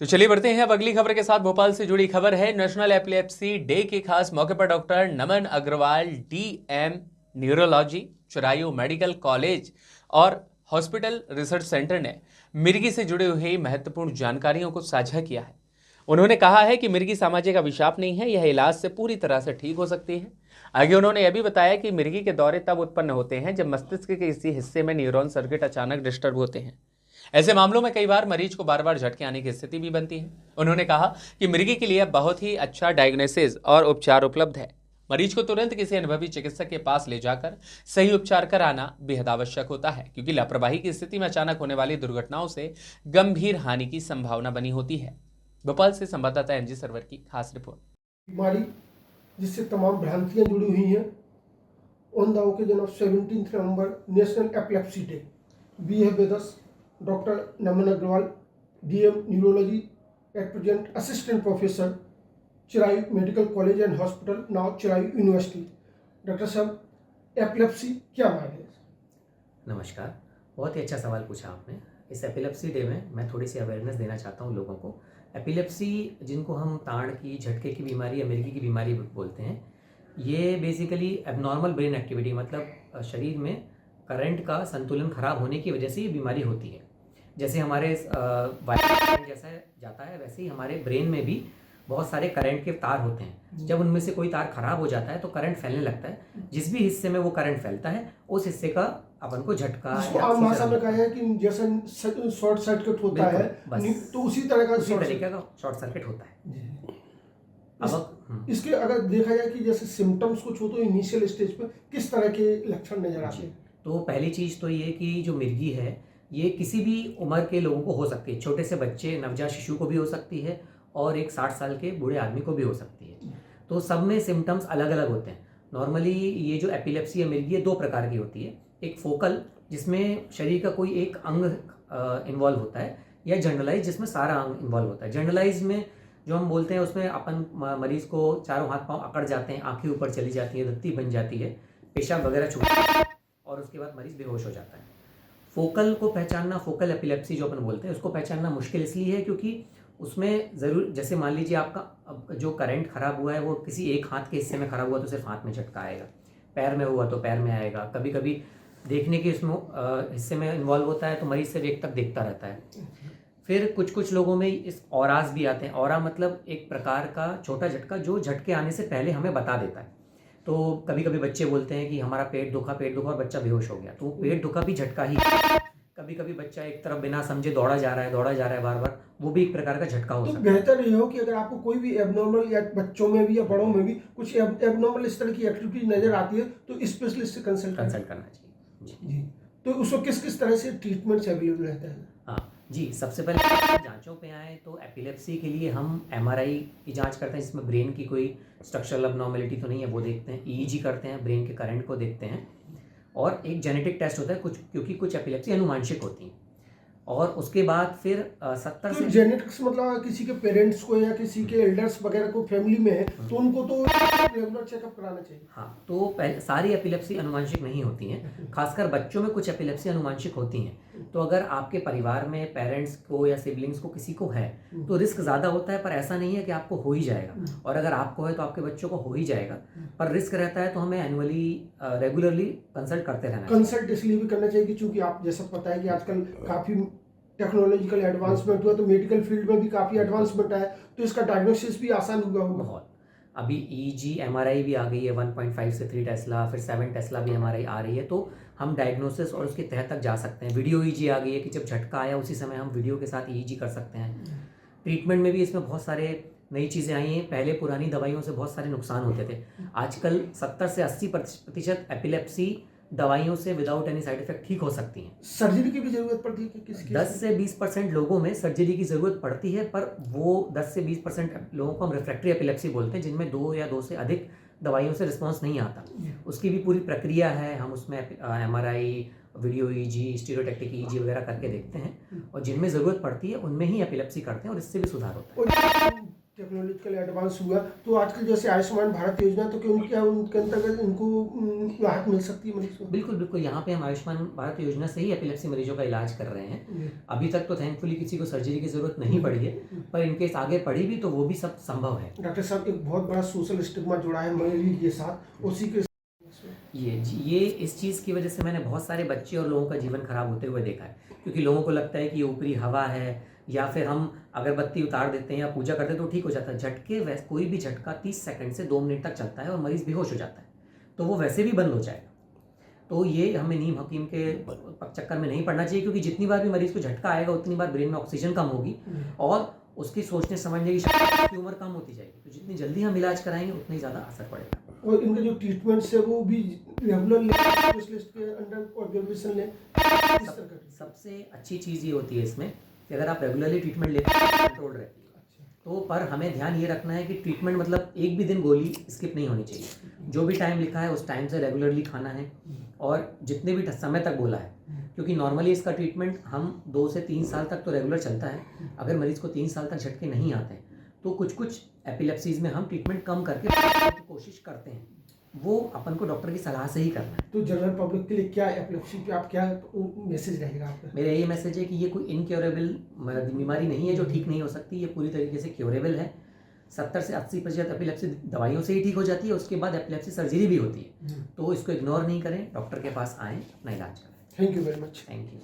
तो चलिए बढ़ते हैं अब अगली खबर के साथ। भोपाल से जुड़ी खबर है। नेशनल एपिलेप्सी डे के खास मौके पर doctor Naman Agarwal DM neurology Chirayu medical college और हॉस्पिटल रिसर्च सेंटर ने मिर्गी से जुड़ी हुई महत्वपूर्ण जानकारियों को साझा किया है। उन्होंने कहा है कि मिर्गी सामाजिक अभिशाप नहीं है, यह इलाज से पूरी तरह से ठीक हो सकती है। आगे उन्होंने यह भी बताया कि मिर्गी के दौरे तब उत्पन्न होते हैं जब मस्तिष्क के किसी हिस्से में न्यूरॉन सर्किट अचानक डिस्टर्ब होते हैं। ऐसे मामलों में कई बार मरीज को बार बार झटके आने की स्थिति भी बनती है। उन्होंने कहा कि मिर्गी के लिए बहुत ही अच्छा डायग्नोसिस और उपचार उपलब्ध है। मरीज को तुरंत किसी अनुभवी चिकित्सक के पास ले जाकर सही उपचार कराना बेहद आवश्यक होता है, क्योंकि लापरवाही की स्थिति में अचानक होने वाली दुर्घटनाओं से गंभीर हानि की संभावना बनी होती है। भोपाल से संवाददाता एमजी सरवर की खास रिपोर्ट। बीमारी जिससे तमाम भ्रांतियां जुड़ी हुई हैं। On the occasion of 17 November national epilepsy day, we have with us doctor Naman Agarwal, DM neurology, at present assistant professor, Chirayu medical college and hospital, now Chirayu university. Doctor साहब, एपिलेप्सी क्या मायने है? नमस्कार, बहुत ही अच्छा सवाल पूछा आपने। इस एपिलेप्सी डे में मैं थोड़ी सी अवेयरनेस देना चाहता हूँ लोगों को। एपिलेप्सी, जिनको हम ताड़ की, झटके की बीमारी या मिर्गी की बीमारी बोलते हैं, ये बेसिकली एबनॉर्मल ब्रेन एक्टिविटी, मतलब शरीर में करंट का संतुलन खराब होने की वजह से ये बीमारी होती है। जैसे हमारे वायर जैसा जाता है, वैसे ही हमारे ब्रेन में भी बहुत सारे करंट के तार होते हैं। जब उनमें से कोई तार खराब हो जाता है तो करंट फैलने लगता है। जिस भी हिस्से में वो करंट फैलता है उस हिस्से का अपन को झटका, आम भाषा में कहा है कि जैसे शॉर्ट सर्किट होता है, तो उसी तरह का शॉर्ट सर्किट होता है। अब इसके अगर देखा जाए कि जैसे सिम्टम्स कुछ हो तो इनिशियल स्टेज पे किस तरह के लक्षण नजर आते हैं? तो पहली चीज़ तो ये कि जो मिर्गी है ये किसी भी उम्र के लोगों को हो सकती है। छोटे से बच्चे, नवजात शिशु को भी हो सकती है और एक 60 साल के बूढ़े आदमी को भी हो सकती है। तो सब में सिम्टम्स अलग अलग होते हैं। नॉर्मली ये जो एपिलेप्सी या मिर्गी है दो प्रकार की होती है। एक फोकल, जिसमें शरीर का कोई एक अंग इन्वॉल्व होता है, या जनरलाइज, जिसमें सारा अंग इन्वॉल्व होता है। जनरलाइज में जो हम बोलते हैं उसमें अपन मरीज को चारों हाथ पांव अकड़ जाते हैं, आंखें ऊपर चली जाती है, दत्ती बन जाती है, पेशाब वगैरह छूटता है और उसके बाद मरीज बेहोश हो जाता है। फोकल को पहचानना, फोकल एपिलेप्सी जो अपन बोलते हैं, उसको पहचानना मुश्किल इसलिए है क्योंकि उसमें ज़रूर, जैसे मान लीजिए आपका जो करंट ख़राब हुआ है वो किसी एक हाथ के हिस्से में ख़राब हुआ तो सिर्फ हाथ में झटका आएगा, पैर में हुआ तो पैर में आएगा, कभी कभी देखने के इसमें हिस्से में इन्वॉल्व होता है तो मरीज सिर्फ एक तक देखता रहता है। फिर कुछ लोगों में इस ऑराज भी आते हैं। ऑरा मतलब एक प्रकार का छोटा झटका जो झटके आने से पहले हमें बता देता है। तो कभी कभी बच्चे बोलते हैं कि हमारा पेट दुखा और बच्चा बेहोश हो गया, तो पेट दुखा भी झटका ही। कभी कभी बच्चा एक तरफ बिना समझे दौड़ा जा रहा है बार बार, वो भी एक प्रकार का झटका हो सकता है। बेहतर ये हो कि अगर आपको कोई भी एबनॉर्मल, या बच्चों में भी या बड़ों में भी कुछ एबनॉर्मल इस तरह की एक्टिविटी नजर आती है तो स्पेशलिस्ट से कंसल्ट करना चाहिए जी। तो उसको किस तरह से ट्रीटमेंट अवेलेबल रहता है? हाँ जी, सबसे पहले जांचों पे आए तो एपिलेप्सी के लिए हम एमआरआई की जांच करते हैं, जिसमें ब्रेन की कोई स्ट्रक्चरल अबनॉर्मेलिटी तो नहीं है वो देखते हैं। ईईजी करते हैं, ब्रेन के करंट को देखते हैं, और एक जेनेटिक टेस्ट होता है क्योंकि कुछ एपिलेप्सी अनुवांशिक होती हैं। और उसके बाद फिर 70 से जेनेटिक्स मतलब किसी के पेरेंट्स को या किसी के एल्डर्स वगैरह को फैमिली में है तो उनको तो रेगुलर चेकअप कराना चाहिए। हाँ, तो सारी एपिलेप्सी अनुवांशिक नहीं होती हैं, खासकर बच्चों में कुछ एपिलेप्सी अनुवांशिक होती हैं। तो अगर आपके परिवार में पेरेंट्स को या सिबलिंग्स को किसी को है तो रिस्क ज़्यादा होता है, पर ऐसा नहीं है कि आपको हो ही जाएगा। और अगर आपको है तो आपके बच्चों को हो ही जाएगा, पर रिस्क रहता है। तो हमें एनुअली रेगुलरली कंसल्ट करते रहना चाहिए। कंसल्ट इसलिए भी करना चाहिए कि चूंकि आप जैसा पता है कि आजकल काफ़ी टेक्नोलॉजिकल एडवांसमेंट हुआ, तो मेडिकल फील्ड में भी काफ़ी एडवांसमेंट है, तो इसका डायग्नोसिस भी आसान हुआ होगा बहुत। अभी ईईजी एमआरआई भी आ गई है, 1.5 से 3 टेस्ला, फिर 7 टेस्ला भी एमआरआई आ रही है, तो हम डायग्नोसिस और उसके तह तक जा सकते हैं। वीडियो ईईजी आ गई है कि जब झटका आया उसी समय हम वीडियो के साथ ईईजी कर सकते हैं। ट्रीटमेंट में भी इसमें बहुत सारे नई चीज़ें आई हैं। पहले पुरानी दवाइयों से बहुत सारे नुकसान होते थे। आजकल 70 से 80% एपिलेप्सी दवाइयों से विदाउट एनी साइड इफेक्ट ठीक हो सकती हैं। सर्जरी की भी जरूरत पड़ती है कि किसकी? 10 से 20% लोगों में सर्जरी की ज़रूरत पड़ती है, पर वो 10 से 20% लोगों को हम रिफ्रैक्टरी एपिलेप्सी बोलते हैं, जिनमें 2 से अधिक दवाइयों से रिस्पॉन्स नहीं आता। उसकी भी पूरी प्रक्रिया है। हम उसमें MRI, video easy, stereotactic easy वगैरह करके देखते हैं, और जिनमें ज़रूरत पड़ती है उनमें ही एपिलेप्सी करते हैं, और इससे भी सुधार होता है। टेक्नोलॉजिकल एडवांस हुआ तो आजकल जैसे आयुष्मान भारत योजना तो क्या उनके अंतर्गत इनको राहत मिल सकती है मरीज को? बिल्कुल बिल्कुल, यहाँ पे हम आयुष्मान भारत योजना से ही एपिलेप्सी मरीजों का इलाज कर रहे हैं। अभी तक तो थैंकफुली किसी को सर्जरी की जरूरत नहीं पड़ी है, पर इनकेस आगे पड़ी भी तो वो भी सब संभव है। डॉक्टर साहब, एक बहुत बड़ा सोशल स्टिग्मा जुड़ा है मरीज के साथ, उसी के ये इस चीज़ की वजह से मैंने बहुत सारे बच्चे और लोगों का जीवन खराब होते हुए देखा है, क्योंकि लोगों को लगता है कि ये ऊपरी हवा है, या फिर हम अगरबत्ती उतार देते हैं या पूजा करते हैं तो ठीक हो जाता है। झटके वैसे कोई भी झटका 30 सेकंड से 2 मिनट तक चलता है और मरीज़ बेहोश हो जाता है, तो वो वैसे भी बंद हो जाएगा। तो ये हमें नीम हकीम के चक्कर में नहीं पड़ना चाहिए, क्योंकि जितनी बार भी मरीज़ को झटका आएगा उतनी बार ब्रेन में ऑक्सीजन कम होगी और उसकी सोचने समझने की शक्ति की उम्र कम होती जाएगी। तो जितनी जल्दी हम इलाज कराएंगे उतना ही ज़्यादा असर पड़ेगा। और इनके जो ट्रीटमेंट्स है वो भी रेगुलर स्पेशलिस्ट के अंडर ऑब्जर्वेशन लें। सबसे अच्छी चीज़ ये होती है इसमें कि अगर आप रेगुलरली ट्रीटमेंट लेते हैं तो कंट्रोल रहती है। तो पर हमें ध्यान ये रखना है कि ट्रीटमेंट मतलब एक भी दिन गोली स्किप नहीं होनी चाहिए। जो भी टाइम लिखा है उस टाइम से रेगुलरली खाना है और जितने भी समय तक बोला है, क्योंकि नॉर्मली इसका ट्रीटमेंट हम 2 से 3 साल तक तो रेगुलर चलता है। अगर मरीज़ को 3 साल तक झटके नहीं आते हैं तो कुछ एपिलेप्सीज में हम ट्रीटमेंट कम करके की कोशिश करते हैं। वो अपन को डॉक्टर की सलाह से ही करना है। तो जनरल पब्लिक के लिए क्या एपिलेप्सी पे आप क्या मैसेज रहेगा आपका? मेरा ये मैसेज है कि ये कोई इनक्योरेबल बीमारी नहीं है जो ठीक नहीं हो सकती। ये पूरी तरीके से क्योरेबल है। 70 से 80% एपिलेप्सी दवाइयों से ही ठीक हो जाती है, उसके बाद एपिलेप्सी सर्जरी भी होती है। तो इसको इग्नोर नहीं करें, डॉक्टर के पास आएँ, अपना इलाज करें। Thank you very much. Thank you.